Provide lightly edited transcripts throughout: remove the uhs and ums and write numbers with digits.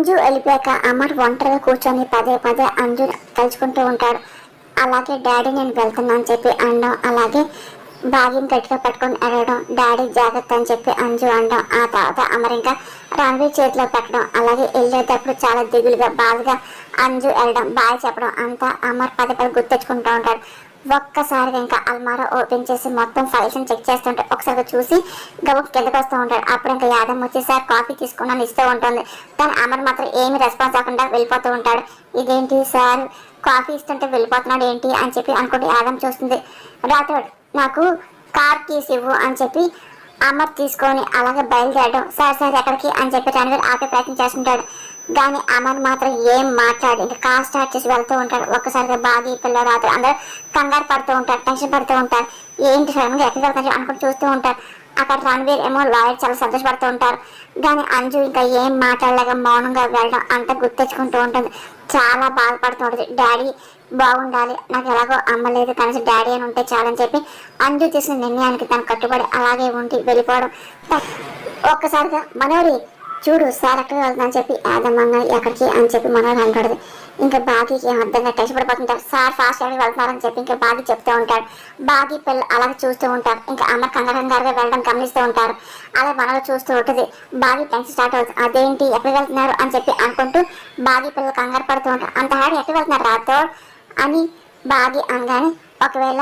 అంజు వెళ్ళిపోయాక అమర్ ఒంటరిగా కూర్చొని పదే పదే అంజు తలుచుకుంటూ ఉంటాడు. అలాగే డాడీ నేను వెళ్తున్నా అని చెప్పి అనడం, అలాగే బ్యాగ్ని గట్టిగా పట్టుకొని వెళ్ళడం, డాడీ జాగ్రత్త అని చెప్పి అంజు అనడం. ఆ తర్వాత అమర్ ఇంకా రణవీర్ చేతిలో పెట్టడం, అలాగే వెళ్ళేటప్పుడు చాలా దిగులుగా బాధగా అంజు వెళ్ళడం, బాయ్ చెప్పడం అంతా అమర్ పదే పదే గుర్తెచ్చుకుంటూ ఉంటాడు. ఒక్కసారిగా ఇంకా అల్మారా ఓపెన్ చేసి మొత్తం ఫైల్స్ చెక్ చేస్తుంటే ఒకసారిగా చూసి గబుక్ కిందకు వస్తూ ఉంటాడు. అప్పుడు ఇంకా యాదమ్ వచ్చి సార్ కాఫీ తీసుకున్నాను ఇస్తూ ఉంటుంది. కానీ అమర్ మాత్రం ఏమి రెస్పాన్స్ అవ్వకుండా వెళ్ళిపోతూ ఉంటాడు. ఇదేంటి సార్ కాఫీ ఇస్తుంటే వెళ్ళిపోతున్నాడు ఏంటి అని చెప్పి అనుకుంటే యాదమ్ చూస్తుంది. రాథోడ్ నాకు కార్ కీస్ ఇవ్వు అని చెప్పి అమర్ తీసుకొని అలాగే బయలుదేరడం. సార్ సార్ ఎక్కడికి అని చెప్పి రణవీర్ ఆపే ప్రయత్నం చేస్తుంటాడు. కానీ అమర్ మాత్రం ఏం మాట్లాడి ఇంకా కార్ స్టార్ట్ చేసి వెళ్తూ ఉంటాడు. ఒక్కసారిగా బాగా పిల్లలు రాత్రి అందరూ కంగారు పడుతూ ఉంటారు, టెన్షన్ పడుతూ ఉంటారు. ఏంటి సడన్గా ఎక్కడికి వెళ్తారు అనుకుంటూ చూస్తూ ఉంటారు. అక్కడ రణవీర్ ఏమో లాయర్ చాలా సంతోషపడుతూ ఉంటారు. కానీ అంజు ఇంకా ఏం మాట్లాడలేక మౌనంగా వెళ్ళడం అంతా గుర్తెచ్చుకుంటూ ఉంటుంది. చాలా బాధపడుతూ ఉంటుంది. డాడీ బాగుండాలి, నాకు ఎలాగో అమ్మలేదు కనీసం డాడీ అని ఉంటే చాలని చెప్పి అంజు చేసిన నిర్ణయానికి తను కట్టుబడి అలాగే ఉండి వెళ్ళిపోవడం. ఒక్కసారిగా మనోడి చూడు సార్ ఎక్కడికి వెళ్తుందని చెప్పి యాదమ్మంగా ఎక్కడికి అని చెప్పి మనోడు అంటాడు. ఇంకా బాగీకి ఏం అర్థంగా కష్టపడిపోతుంటారు. సార్ ఫాస్ట్ ఎక్కడికి వెళ్తున్నారని చెప్పి ఇంకా బాగీ చెప్తూ ఉంటాడు. బాగీ పిల్లలు అలాగే చూస్తూ ఉంటారు. ఇంకా అమ్మ కంగారుగా వెళ్ళడం గమనిస్తూ ఉంటారు. అలా మనలో చూస్తూ ఉంటుంది. బాగీ టెన్షన్ స్టార్ట్ అవుతుంది. అదేంటి ఎక్కడికి వెళ్తున్నారు అని చెప్పి అనుకుంటూ బాగీ పిల్లలు కంగారు పడుతూ ఉంటారు. అంత హాడీ ఎక్కడికి వెళ్తున్నారు రాతో అని బాగీ అనగానే ఒకవేళ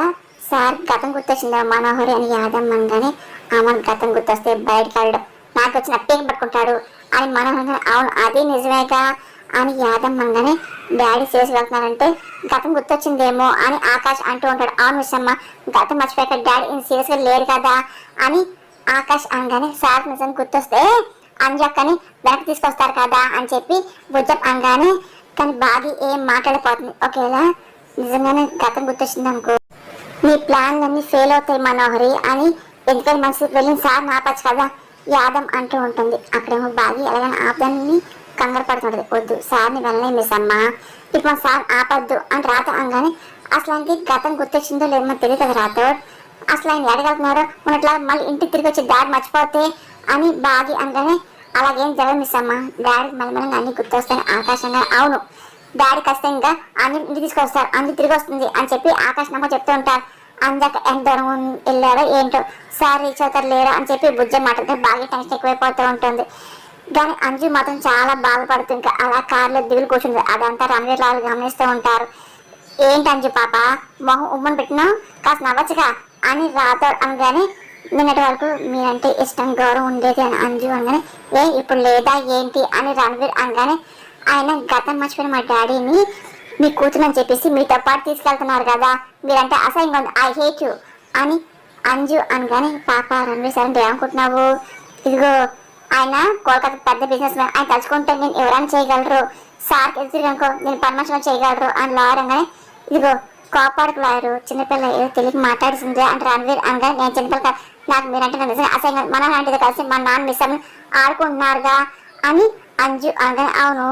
సార్ గతం గుర్తొచ్చిందో మనోహరి అని యాదమ్మ అనగానే అమ్మ గతం గుర్తొస్తే బయటకు వెళ్ళడం, నాకు వచ్చిన పేరు పట్టుకుంటాడు అని మనోహరి అవును అది నిజమేగా అని యాదమ్మ అనగానే డాడీ చేసి వెళ్తున్నారంటే గతం గుర్తొచ్చిందేమో అని ఆకాష్ అంటూ ఉంటాడు. అవును మిస్సమ్మ గతం మర్చిపోయాక డాడీ సీరియస్గా లేరు కదా అని ఆకాష్ అనగానే సార్ నిజం గుర్తొస్తే అంజక్కని వెనక్కి తీసుకొస్తారు కదా అని చెప్పి బుజ్జం అనగానే కానీ బాగా ఏం మాట్లాడిపోతుంది. ఒకేలా నిజంగానే గతం గుర్తొచ్చింది అనుకో నీ ప్లాన్లన్నీ ఫెయిల్ అవుతాయి మనోహరి అని ఎందుకని మనసు వెళ్ళిన సార్ ఆపచ్చు కదా యాదమ్ అంటూ ఉంటుంది. అక్కడేమో బాగా ఎలాగైనా ఆపదాన్ని కంగారు పడుతుంటుంది. వద్దు సార్ని వెళ్ళలే మిస్ అమ్మ ఇప్పుడు సార్ ఆపద్దు అని రాత అనగానే అసలు ఆయనకి గతం గుర్తొచ్చిందో లేదో తెలియదు కదా రాతో అసలు ఆయన ఎడగలుగుతున్నారో ఉన్నట్లా మళ్ళీ ఇంటికి తిరిగి వచ్చి డాడీ మర్చిపోతే అని బాగా అనగానే అలాగేం జరగదు మిస్ అమ్మ డాడీ మళ్ళీ అన్ని గుర్తొస్తాయని ఆకాశంగా అవును డాడీ ఖచ్చితంగా అన్ని ఇంటికి తీసుకొస్తారు అన్ని తిరిగి వస్తుంది అని చెప్పి ఆకాశ్ నమ్మ చెప్తూ ఉంటారు. అందాక ఎంత దూరం వెళ్ళారో ఏంటో సార్ రీచ్ అవుతారు లేరో అని చెప్పి బుజ్జ మాటలతో బాగా టెన్షన్ ఎక్కువైపోతూ ఉంటుంది. కానీ అంజు మాత్రం చాలా బాధపడుతుంది. ఇంకా అలా కార్లో దిగులు కూర్చుంది. అదంతా రణవీర్ లాలు గమనిస్తూ ఉంటారు. ఏంటి అంజు పాప మొహం ఉమ్మని పెట్టినా కాస్త నవ్వచ్చుగా అని రాథోడ్ అనగానే నిన్నటి వరకు మీరంటే ఇష్టం గౌరవం ఉండేది అని అంజు అనగానే ఇప్పుడు లేదా ఏంటి అని రణవీర్ అనగానే ఆయన గతం మర్చిపోయిన మా డాడీని మీ కూతురు అని చెప్పేసి మీతో పాటు తీసుకెళ్తున్నారు కదా మీరంటే అసహ్యంగా ఉంది ఐ హేట్ యూ అని అంజు అనగానే పాప రణవీర్ సార్ అంటే ఏమనుకుంటున్నావు ఇదిగో ఆయన కోల్కతా పెద్ద బిజినెస్ మ్యాన్ ఆయన తలుచుకుంటే నేను ఎవరైనా చేయగలరు సార్కి ఎదురుగనుకో నేను పర్మిషన్ చేయగలరు అని లాయర్ అనగానే ఇదిగో కోపాడుకు లాయరు చిన్నపిల్ల ఏదో తెలియక మాట్లాడుతుంది అంటే రణవీర్ అనగానే నేను చిన్నపిల్ల నాకు మీరంటే నిజంగా అసహ్యంగా మన లాంటిది కలిసి మా నాన్న మిస్ ఆడుకుంటున్నారుగా అని అంజు అనగానే అవును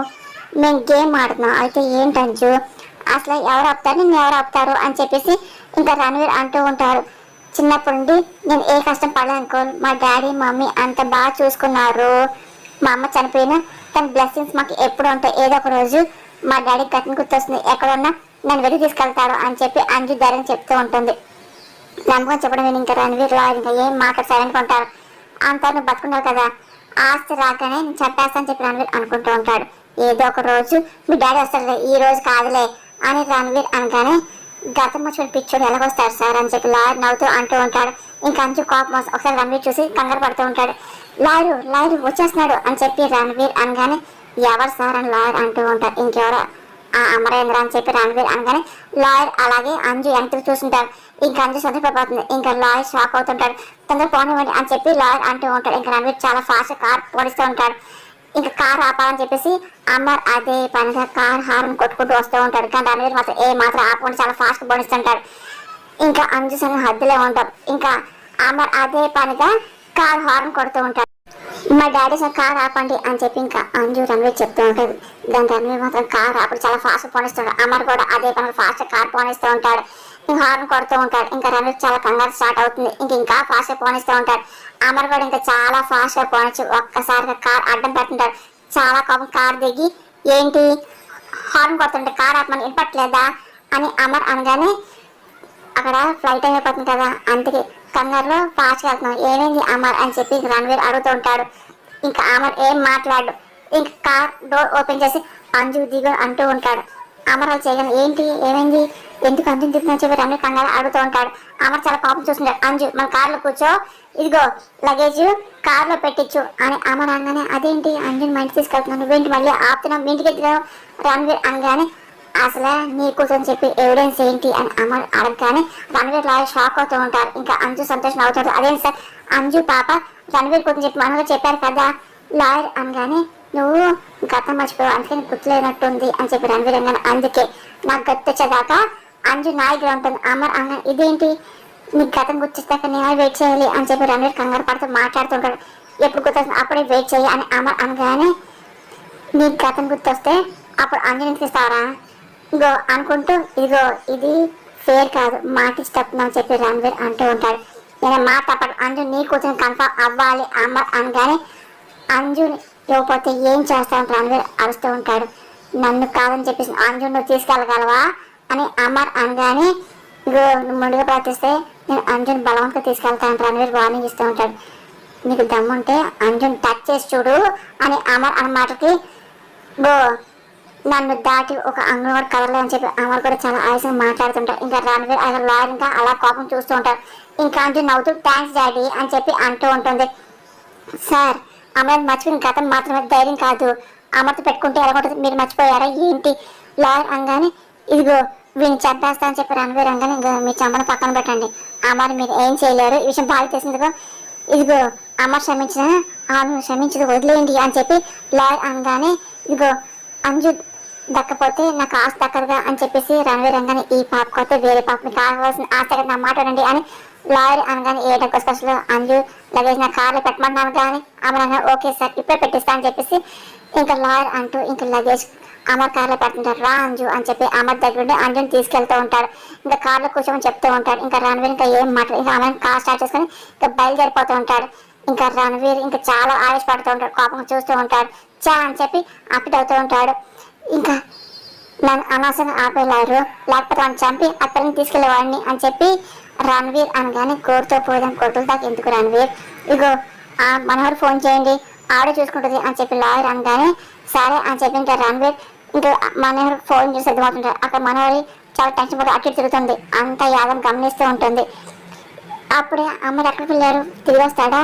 మేము గేమ్ ఆడుతున్నాం అయితే ఏంటి అంజు అసలు ఎవరు ఆపుతారు నేను ఎవరు ఆపుతారు అని చెప్పేసి ఇంకా రణవీర్ అంటూ ఉంటారు. చిన్నప్పటి నుండి నేను ఏ కష్టం పడలేనుకో మా డాడీ మమ్మీ అంత బాగా చూసుకున్నారు. మా అమ్మ చనిపోయినా తన బ్లెస్సింగ్స్ మాకు ఎప్పుడు ఉంటాయి ఏదో ఒక రోజు మా డాడీ గతం గుర్తొస్తుంది ఎక్కడున్నా నన్ను వెళ్ళి తీసుకెళ్తారు అని చెప్పి అంజు ధైర్యం చెప్తూ ఉంటుంది. నమ్మకం చెప్పడం నేను ఇంకా రణవీర్ ఇంకా ఏం మాట్లాడతారనుకుంటారు అంతా నువ్వు బతుకున్నావు కదా ఆస్తి రాగానే నేను చెప్పేస్తా అని చెప్పి రణవీర్ అనుకుంటూ ఉంటాడు. ఏదో ఒక రోజు మీ డాడీ వస్తాడు ఈ రోజు కాదులే అని రణవీర్ అనగానే గతం మర్చిపోయిన పిచ్చోడు ఎలాగొస్తాడు సార్ అని చెప్పి లాయర్ నవ్వుతూ అంటూ ఉంటాడు. ఇంకా అంచు కోపం ఒకసారి రణవీర్ చూసి కంగారు పడుతూ ఉంటాడు. లాయర్ వచ్చేస్తున్నాడు అని చెప్పి రణవీర్ అనగానే ఎవరు సార్ అని లాయర్ అంటూ ఉంటారు. ఇంకెవరో ఆ అమరేంద్ర అని చెప్పి రణవీర్ అనగానే లాయర్ అలాగే అంజు వెనక్కి చూస్తుంటారు. ఇంకా అంజు సంతోషపడిపోతుంది. ఇంకా లాయర్ షాక్ అవుతుంటాడు. తొందరగా పోనివ్వండి అని చెప్పి లాయర్ అంటూ ఉంటాడు. ఇంకా రణవీర్ చాలా ఫాస్ట్ కార్ పోనిస్తూ ఉంటాడు. ఇంకా కార్ ఆపాలని చెప్పేసి అమర్ అదే పనిగా కార్ హార్న్ కొట్టుకుంటూ వస్తూ ఉంటాడు. కానీ రణవీర్ మాత్రం మాత్రం ఆపకుండా చాలా ఫాస్ట్ పోనిస్తుంటాడు. ఇంకా అంజు సంగతి హద్దులే ఉంటారు. ఇంకా అమర్ అదే పనిగా కార్ హార్న్ కొడుతూ ఉంటాడు. మా డాడీ సార్ కార్ ఆపండి అని చెప్పి ఇంకా అంజు రణవీర్ చెప్తూ ఉంటుంది. దాని రణవీర్ మాత్రం కార్ ఆపడి చాలా ఫాస్ట్ పోనిస్తాడు. అమర్ కూడా అదే పనిగా ఫాస్ట్ కార్ పోనిస్తూ ఉంటాడు. ఇంకా హార్న్ కొడుతూ ఉంటాడు. ఇంకా రణవీర్ చాలా కంగారు స్టార్ట్ అవుతుంది. ఇంకా ఫాస్ట్ గా పోనిస్తూ ఉంటాడు. అమర్ కూడా ఇంకా చాలా ఫాస్ట్ గా పోనిచ్చి ఒక్కసారిగా కార్ అడ్డం పెడుతుంటాడు. చాలా కోపం కార్ దిగి ఏంటి హార్న్ కొడుతుంటే కార్ ఆపమని వినపట్లేదా అని అమర్ అనగానే అక్కడ ఫ్లైట్ అయిపోతుంది కదా అందుకే కంగారులో ఫాస్ట్గా వెళ్తున్నాం ఏమైంది అమర్ అని చెప్పి రణవీర్ అడుగుతూ ఉంటాడు. ఇంకా అమర్ ఏం మాట్లాడు. ఇంకా కార్ డోర్ ఓపెన్ చేసి అంజు దిగు అంటూ ఉంటాడు. అమర్ వాళ్ళు చేయగలను ఏంటి ఏమైంది ఎందుకు అంజుని తిప్పుదని చెప్పి రణవీర్ కంగారు అడుగుతూ ఉంటాడు. అమర్ చాలా కోపం చూస్తుంటాడు. అంజు మన కార్లో కూర్చో ఇదిగో లగేజ్ కార్లో పెట్టించు అని అమర్ అనగానే అదేంటి అంజుని మా ఇంటికి తీసుకెళ్తున్నాను నువ్వేంటి మళ్ళీ ఆపుతున్నావు మీ ఇంటికి ఎత్తుగా రణవీర్ అనగానే అసలు నీ కూతురు చెప్పి ఎవిడెన్స్ ఏంటి అని అమర్ అడగగానే రణవీర్ లాయర్ షాక్ అవుతూ ఉంటారు. ఇంకా అంజు సంతోషం అవుతాడు. అదేంటి సార్ అంజు పాప రణవీర్ కూతురు చెప్పి మనగా చెప్పారు కదా లాయర్ అనగానే నువ్వు గతం మర్చిపోయావు అందుకే నీకు గుర్తులేనట్టుంది అని చెప్పి రణవీర్ అనగానే అందుకే నాకు గుర్తొచ్చేదాకా అంజు నా దగ్గర ఉంటుంది. అమర్ అనగానే ఇదేంటి నీకు గతం గుర్తిస్తాక నేను వెయిట్ చేయాలి అని చెప్పి రణవీర్ కంగారు పడుతూ మాట్లాడుతుంటాడు. ఎప్పుడు గుర్తొస్తుంది అప్పుడే వెయిట్ చేయి అని అమర్ అనగానే నీకు గతం గుర్తొస్తే అప్పుడు అంజలికి ఇస్తారా ఇగో అనుకుంటూ ఇదిగో ఇది ఫేర్ కాదు మాట ఇష్టం అని చెప్పి రణవీర్ అంటూ ఉంటాడు. నేను మాట తప్పదు అంజు నీ కూతురు కన్ఫర్మ్ అవ్వాలి అమర్ అనగానే అంజు ఇవ్వకపోతే ఏం చేస్తాను రణవీర్ అరుస్తూ ఉంటాడు. నన్ను కాదని చెప్పేసి అంజు నువ్వు తీసుకెళ్ళగలవా అని అమర్ అనగానే ఇగో నువ్వు ముందుగా ప్రవర్తిస్తే నేను అంజుని బలవంతంగా తీసుకెళ్తాను రణవీర్ వార్నింగ్ ఇస్తూ ఉంటాడు. నీకు దమ్ముంటే అంజుని టచ్ చేసి చూడు అని అమర్ అన్న మాటకి గో నన్ను దాటి ఒక అంగం కూడా కదలలేదు అని చెప్పి అమర్ కూడా చాలా ఆయాసంగా మాట్లాడుతుంటారు. ఇంకా రణవీర్ అక్కడ లాయర్ ఇంకా అలా కోపం చూస్తూ ఉంటారు. ఇంకా అంజు నవ్వుతూ థ్యాంక్స్ డాడీ అని చెప్పి అంటూ ఉంటుంది. సార్ అమర్ మర్చిపోయిన గతం మాత్రమే ధైర్యం కాదు అమర్తో పెట్టుకుంటే ఎలా ఉంటుంది మీరు మర్చిపోయారా ఏంటి లాయర్ అనగానే ఇదిగో వీడిని చంపేస్తా అని చెప్పి రణవీర్ అనగానే ఇంకా మీ చంపను పక్కన పెట్టండి అమర్ మీరు ఏం చేయలేరు ఈ విషయం బాగా తెలిసిందిగో ఇదిగో అమర్ క్షమించిన ఆమె క్షమించదు వదిలేయండి అని చెప్పి లాయర్ అనగానే ఇదిగో అంజు దక్కపోతే నాకు ఆస్తి దక్కదుగా అని చెప్పేసి రణవీర్ అనగానే ఈ పాపకపోతే వేరే పాపని కావాల్సిన ఆస్తి నా మాట రండి అని లాయర్ అనగానే ఏ డబ్బు స్పెషల్ అంజు లగేజ్ నా కార్లో పెట్టమన్నాను కానీ అమర్ అనగా ఓకే సార్ ఇప్పుడే పెట్టిస్తా అని చెప్పేసి ఇంకా లాయర్ అంటూ ఇంకా లగేజ్ అమర్ కార్లో పెడుతుంటారు. రా అంజు అని చెప్పి అమర్ దగ్గర ఉండి అంజుని తీసుకెళ్తూ ఉంటాడు. ఇంకా కార్లో కూర్చోమని చెప్తూ ఉంటాడు. ఇంకా రణవీర్ ఇంకా ఏం మాట్లాడు ఇంకా అమర్ కార్ స్టార్ట్ చేసుకొని ఇంకా బయలుదేరిపోతూ ఉంటాడు. ఇంకా రణవీర్ ఇంకా చాలా ఆవేశపడుతూ ఉంటాడు కోపంగా చూస్తూ ఉంటాడు. చా అని చెప్పి అప్పిట్ అవుతూ ఉంటాడు. ఇంకా నన్ను అనవసరంగా ఆపేలారు లేకపోతే వాళ్ళని చంపి అతన్ని తీసుకెళ్లేవాడిని అని చెప్పి రణవీర్ అనగానే కోరుతో పోదాం కొట్టుల దాకా ఎందుకు రణవీర్ ఇగో మనోహర్ ఫోన్ చేయండి ఆడే చూసుకుంటుంది అని చెప్పి లాయర్ అనగానే సరే అని చెప్పి ఇంకా రణవీర్ ఇంకా మనోహర్ ఫోన్ చేసి సిద్ధమవుతుంటారు. అక్కడ మనోహరి చాలా టెన్షన్ పడి అటు తిరుగుతుంది అంతా యాదం గమనిస్తూ ఉంటుంది. అప్పుడే అమ్మడు ఎక్కడికి వెళ్ళారు తిరిగి వస్తాడా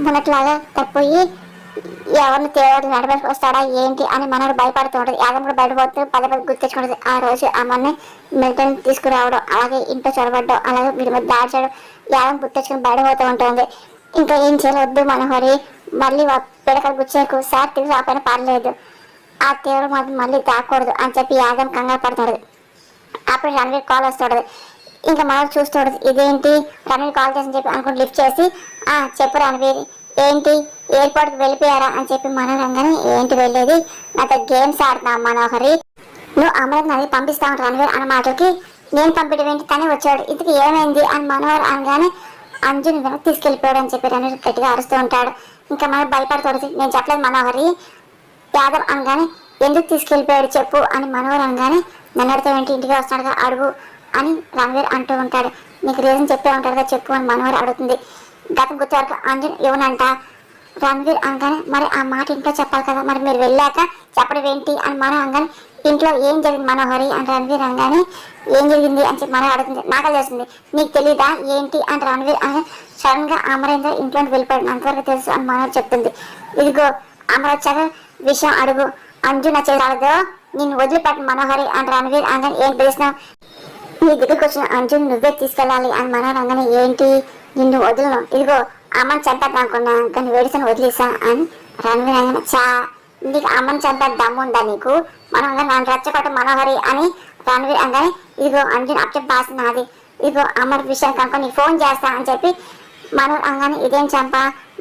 మనట్లాగా తప్పిపోయి ఎవరిని తేవాడు నడబడికి వస్తాడా ఏంటి అని మనోడు భయపడుతూ ఉంటుంది. యాదం కూడా బయటపోతూ పదే పదే గుర్తించుకుంటుంది. ఆ రోజు అమ్మని మిలిటరీ తీసుకురావడం అలాగే ఇంట్లో చొరబడ్డం అలాగే వీడి మీద దాడి చేయడం యాదం గుర్తించుకుని బయటపోతూ ఉంటుంది. ఇంకా ఏం చేయవద్దు మనోహరి మళ్ళీ పిడకలు గుచ్చేకు సార్ తిరిగి రాకపోయినా పర్లేదు ఆ తీవ్ర మాత్రం మళ్ళీ తాకూడదు అని చెప్పి యాదం కంగారు పడుతుంది. అప్పుడు రణవీర్ కాల్ వస్తుంటుంది. ఇంకా మనోడు చూస్తుండదు ఇదేంటి రణవీర్ కాల్ చేసి చెప్పి అనుకుంటూ లిఫ్ట్ చేసి చెప్పు రణవీర్ ఏంటి ఎయిర్పోర్ట్కి వెళ్ళిపోయారా అని చెప్పి మనోరంగానే ఏంటి వెళ్ళేది నాతో గేమ్స్ ఆడుతున్నావు మనోహరి నువ్వు అమర్ నది పంపిస్తావు రణవీర్ అన్న మాటకి నేను పంపించడం ఏంటి తనే వచ్చాడు ఇంతకు ఏమైంది అని మనోహర్ అనగానే అంజుని వెనక్కి తీసుకెళ్ళిపోయాడు అని చెప్పి రణవీర్ గట్టిగా అరుస్తూ ఉంటాడు. ఇంకా మనకు భయపడుతుంది నేను చెప్పలేదు మనోహరి యాదవ్ అనగానే ఎందుకు తీసుకెళ్ళిపోయాడు చెప్పు అని మనోహర్ అనగానే నన్ను అడితే ఏంటి ఇంటికి వస్తున్నాడుగా అడుగు అని రణవీర్ అంటూ ఉంటాడు. నీకు రీజన్ చెప్పే ఉంటాడుగా చెప్పు అని మనోహర్ అడుగుతుంది. గతం గుర్తు వరకు అంజన్ ఇవ్వనంట రణవీర్ అనగానే మరి ఆ మాట ఇంట్లో చెప్పాలి కదా మరి మీరు వెళ్ళాక చెప్పడం ఏంటి అని మనం అనగానే ఇంట్లో ఏం జరిగింది మనోహరి అని రణవీర్ అనగానే ఏం జరిగింది అని చెప్పి మనం అడుగుతుంది. నాకు తెలిసింది నీకు తెలీదా ఏంటి అని రణవీర్ అనగా సడన్ గా అమరేంద్ర ఇంట్లో వెళ్ళిపోయాడు అంతవరకు తెలుసు అని మనోహర్ చెప్తుంది. ఇదిగో అమర్ వచ్చాక విషయం అడుగు అంజు నచ్చేదాదో నిన్ను వదిలిపెట్టిన మనోహరి అని రణవీర్ అనగానే ఏం తెలిసినావు నీ దగ్గరికి వచ్చిన అంజుని నువ్వే తీసుకెళ్ళాలి అని మనోహర్ అనగానే ఏంటి నిన్ను వదులను ఇదిగో అమ్మని చంపేద్దాం అనుకున్నా కానీ వేడిసని వదిలేసా అని రణవీర్ అనగానే చా నీకు అమ్మని చంపేది దమ్ము ఉందా నీకు మనం నన్ను రెచ్చగొట్ట మనోహరి అని రణవీర్ అనగానే ఇదిగో అంజుని అప్డేట్ బాస్ నాది ఇదిగో అమర్ విషయం కనుక నీకు ఫోన్ చేస్తా అని చెప్పి మనోహర్ అనగానే ఇదేం చంప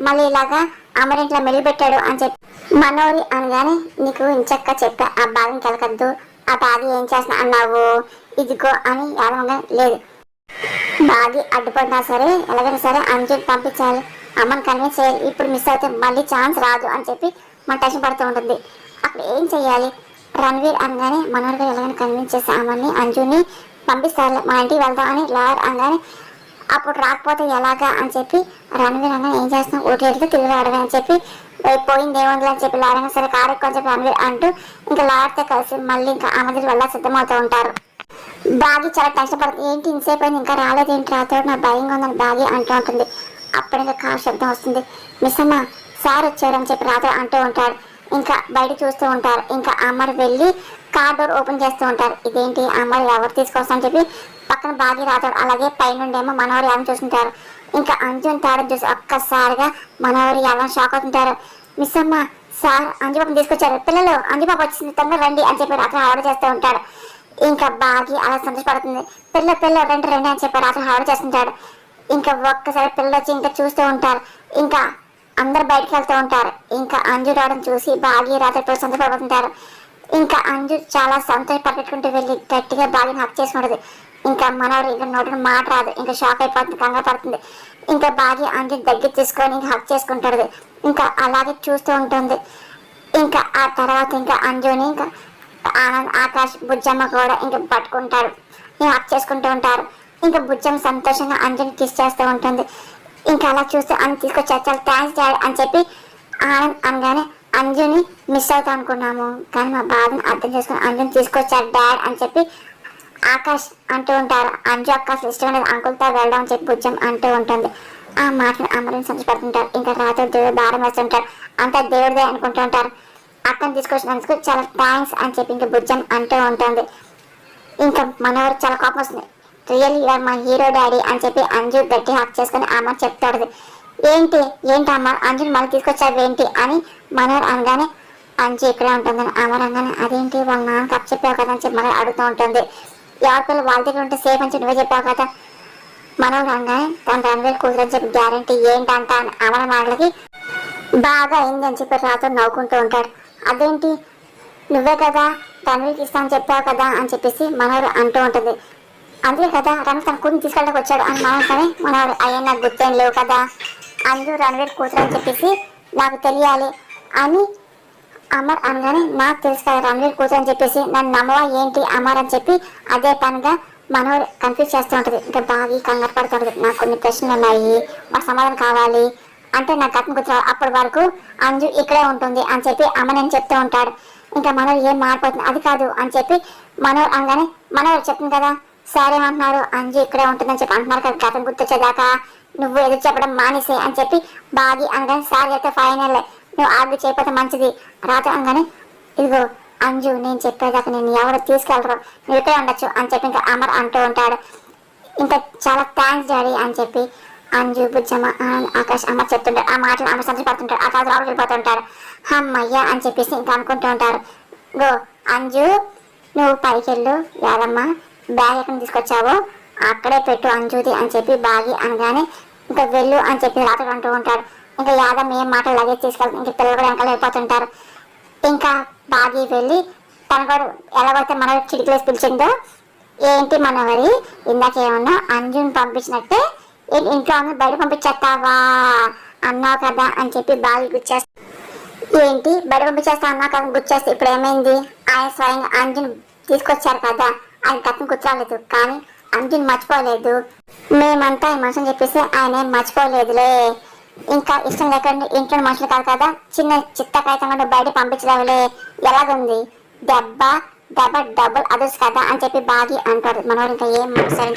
మళ్ళీ ఇలాగా అమర్ ఇంట్లో మెలిపెట్టాడు అని చెప్పి మనోహరి అనగానే నీకు ఇంచక్క చెప్పా ఆ భాగం కెలకద్దు ఆ బాగి ఏం చేస్తున్నా అన్నావు ఇదిగో అని యాదవంగా లేదు బాగి అడ్డుపడినా సరే ఎలాగైనా సరే అంజుని పంపించాలి అమ్మని కన్విన్స్ చేయాలి ఇప్పుడు మిస్ అయితే మళ్ళీ ఛాన్స్ రాదు అని చెప్పి మన టెన్షన్ పడుతూ ఉంటుంది. అప్పుడు ఏం చెయ్యాలి? రణవీర్ అనగానే మనోహర్ ఎలాగైనా కన్విన్స్ చేసి అమ్మని అంజుని పంపిస్తారు, మా ఇంటికి వెళ్దాం అని లాయర్ అనగానే అప్పుడు రాకపోతే ఎలాగా అని చెప్పి రణవీర్ అన్న ఏం చేస్తున్నాం ఓటు వెళ్తే తిరిగి రావడమే అని చెప్పి పోయింది ఏముంది అని చెప్పి లాయర్ సరే కారు ఎక్కువ చెప్పి రణవీర్ అంటూ ఇంకా లాయర్తో కలిసి మళ్ళీ ఇంకా ఆమె దగ్గర వెళ్ళా సిద్ధమవుతూ ఉంటారు. బాగి చాలా కష్టపడుతుంది. ఏంటి ఇంతసేపు అయింది ఇంకా రాలేదేంటి రాతో నా భయంగా ఉందని బాగి అంటూ ఉంటుంది. అప్పుడు ఇంకా కారు శబ్దం వస్తుంది. మిస్ అమ్మ సార్ వచ్చారని చెప్పి రాతో అంటూ ఉంటాడు. ఇంకా బయట చూస్తూ ఉంటారు. ఇంకా అమ్మారు వెళ్ళి కార్ డోర్ ఓపెన్ చేస్తూ ఉంటారు. ఇదేంటి అమ్మాయి ఎవరు తీసుకొస్తామని చెప్పి పక్కన బాగి రాతాడు. అలాగే పైనుండేమో మనోహరి ఎలా చూస్తుంటారు. ఇంకా అంజుని తాడని చూసి ఒక్కసారిగా మనోహరి ఎలా షాక్ అవుతుంటారు. మిస్ అమ్మ సార్ అంజు పాపని తీసుకొచ్చారు, పిల్లలు అంజు పాప వచ్చింది తొందర రండి అని చెప్పి రాత్రి ఆర్డర్ చేస్తూ ఉంటాడు. ఇంకా బాగి అలా సంతోషపడుతుంది. పిల్లలు రెండు రెండు అని చెప్పి రాత్రి ఆర్డర్ చేస్తుంటాడు. ఇంకా ఒక్కసారి పిల్లలు వచ్చి ఇంకా చూస్తూ ఉంటారు. ఇంకా అందరు బయటకు వెళ్తూ ఉంటారు. ఇంకా అంజు రావడం చూసి బాగి రాత్రి పిల్లలు సంతోషపడుతుంటారు. ఇంకా అంజు చాలా సంతోషపట్టుకుంటూ వెళ్ళి గట్టిగా బాగిని హక్ చేసుకుంటుంది. ఇంకా మనవరు ఇంకా నోటిని మాట రాదు. ఇంకా షాక్ అయిపోతుంది, కంగారు పడుతుంది. ఇంకా బాగి అంజుని దగ్గర తీసుకొని ఇంకా హక్ చేసుకుంటుంది. ఇంకా అలాగే చూస్తూ ఉంటుంది. ఇంకా ఆ తర్వాత ఇంకా అంజుని ఇంకా ఆనంద్ ఆకాష్ బుజ్జమ్మ కూడా ఇంకా పట్టుకుంటారు, ఇంకా హక్ చేసుకుంటూ ఉంటారు. ఇంకా బుజ్జమ్మ సంతోషంగా అంజుని కిస్ చేస్తూ ఉంటుంది. ఇంకా అలా చూస్తూ అని తీసుకొచ్చారు, చాలా థ్యాంక్స్ డాడీ అని చెప్పి ఆనంద్ అనగానే అంజుని మిస్ అవుతాం అనుకున్నాము కానీ మా బాధను అర్థం చేసుకుని అంజుని తీసుకొచ్చారు డాడ్ అని చెప్పి ఆకాష్ అంటూ ఉంటారు. అంజు ఆకాష్ ఇష్టమైన అంకుల్తో వెళ్దాం అని చెప్పి బుజ్జం అంటూ ఉంటుంది. ఆ మాటను అమరుని సంతోషపడుతుంటారు. ఇంకా రాత్రి దేవుడు భారం వేస్తుంటారు. అంతా దేవుడిదే అనుకుంటూ ఉంటారు. అక్కని తీసుకొచ్చినందుకు చాలా థ్యాంక్స్ అని చెప్పి ఇంకా బుజ్జం అంటూ ఉంటుంది. ఇంకా మనవరు చాలా కోపం వస్తుంది. రియల్ మా హీరో డాడీ అని చెప్పి అంజు గట్టి హక్ చేసుకుని అమ్మ చెప్తాడు. ఏంటి అమ్మ అంజుని మళ్ళీ తీసుకొచ్చావు ఏంటి అని మనోహర్ అనగానే అంజు ఇక్కడే ఉంటుందని అమర్ అనగానే అదేంటి వాళ్ళ నాన్నకి అప్ చెప్పావు కదా అని చెప్పి మనోహర్ అడుగుతూ ఉంటుంది. ఎవరి పిల్లలు వాళ్ళ దగ్గర ఉంటే సేఫ్ అని చెప్పి నువ్వే చెప్పావు కదా. మనోహర్ అనగానే తన రణవీర్ కూతురు అని చెప్పి గ్యారంటీ ఏంటంట అని అమర్ మాటలకి బాగా అయింది అని చెప్పి రాతో నవ్వుకుంటూ ఉంటాడు. అదేంటి నువ్వే కదా రణవీర్కి ఇస్తానని చెప్పావు కదా అని చెప్పేసి మనోహర్ అంటూ ఉంటుంది. అందుకే కదా రణవీర్ తన కూతురు తీసుకెళ్ళడానికి వచ్చాడు అని మనోహర్ అయ్యే నాకు గుర్తేం లేవు కదా, అంజు రణవీర్ కూతురు అని చెప్పేసి నాకు తెలియాలి అని అమర్ అనగానే నాకు తెలుసు కదా రణవీర్ కూతురు అని చెప్పేసి నన్ను నమ్మవా ఏంటి అమర్ అని చెప్పి అదే పనిగా మనోహర్ కన్ఫ్యూజ్ చేస్తూ ఉంటుంది. ఇంకా బాగా కంగారు పడుతుంటుంది. నాకు కొన్ని ప్రశ్నలు ఉన్నాయి, మా సమాధానం కావాలి అంటే నాకు అతను కూర్చోవాలి, అప్పటి వరకు అంజు ఇక్కడే ఉంటుంది అని చెప్పి అమ్మ నేను చెప్తూ ఉంటాడు. ఇంకా మనోహర్ ఏం మారిపోతుంది అది కాదు అని చెప్పి మనోహర్ అనగానే మనోహర్ చెప్తుంది కదా సార్ ఏమంటున్నారు అంజు ఇక్కడే ఉంటుందని చెప్పి అంటున్నారు కదా గతం గుర్తొచ్చేదాకా నువ్వు ఎదురు చెప్పడం మానేసే అని చెప్పి బాగి అనగానే సార్ అయితే ఫైనల్ నువ్వు ఆర్గ్యూ చేయకపోతే మంచిది రాత అనగానే ఇదిగో అంజు నేను చెప్పేదాకా నేను ఎవరు తీసుకెళ్ళరు నువ్వు ఇక్కడే ఉండొచ్చు అని చెప్పి ఇంకా అమర్ అంటూ ఉంటాడు. ఇంకా చాలా థ్యాంక్స్ డాడీ అని చెప్పి అంజు బుజ్జమ్మ ఆకాష్ అమర్ చెప్తుంటారు. ఆ మాటలు అమర్ సంతోషపడుతుంటారు. ఆ తర్వాత లోపలికి వెళ్ళిపోతుంటారు. అమ్మయ్య అని చెప్పేసి ఇంకా అనుకుంటూ ఉంటారు. గో అంజు నువ్వు పైకి వెళ్ళు, యాదమ్మ బ్యాగ్ ఎక్కడ తీసుకొచ్చావో అక్కడే పెట్టు అంజుది అని చెప్పి బాగి అనగానే ఇంకా వెళ్ళు అని చెప్పి రాత్రి అంటూ ఉంటాడు. ఇంకా యాదమ్మ ఏం మాటలు లగేజ్ తీసుకెళ్తాం. ఇంకా పిల్లలు కూడా వెనకాల వెళ్ళిపోతుంటారు. ఇంకా బాగి వెళ్ళి తను కూడా ఎలాగైతే మన చిటికలేసి పిలిచిందో ఏంటి మనవరి ఇందాక ఏమన్నా అంజుని పంపించినట్టే ఇంట్లో ఉన్న బయట పంపించేస్తావా అన్నావు కదా అని చెప్పి బాగి గుచ్చేస్తా. ఏంటి బయట పంపించేస్తా అన్నావు కదా గుచ్చేస్తే ఇప్పుడు ఏమైంది? ఆయన స్వయంగా అంజుని తీసుకొచ్చారు కదా ఆయన కథను కూర్చోలేదు కానీ అంజుని మర్చిపోలేదు. మేమంతా ఈ మనుషుని చెప్పేసి ఆయన ఏం మర్చిపోలేదులే. ఇంకా ఇష్టం లేకుండా ఇంట్లో మనుషులు కాదు కదా చిన్న చిత్త కాగితం కూడా బయట పంపించలేవులే ఎలాగుంది దెబ్బ డబుల్ అదర్స్ కదా అని చెప్పి బాగి అంటాడు. మనోడు ఇంకా ఏం సరే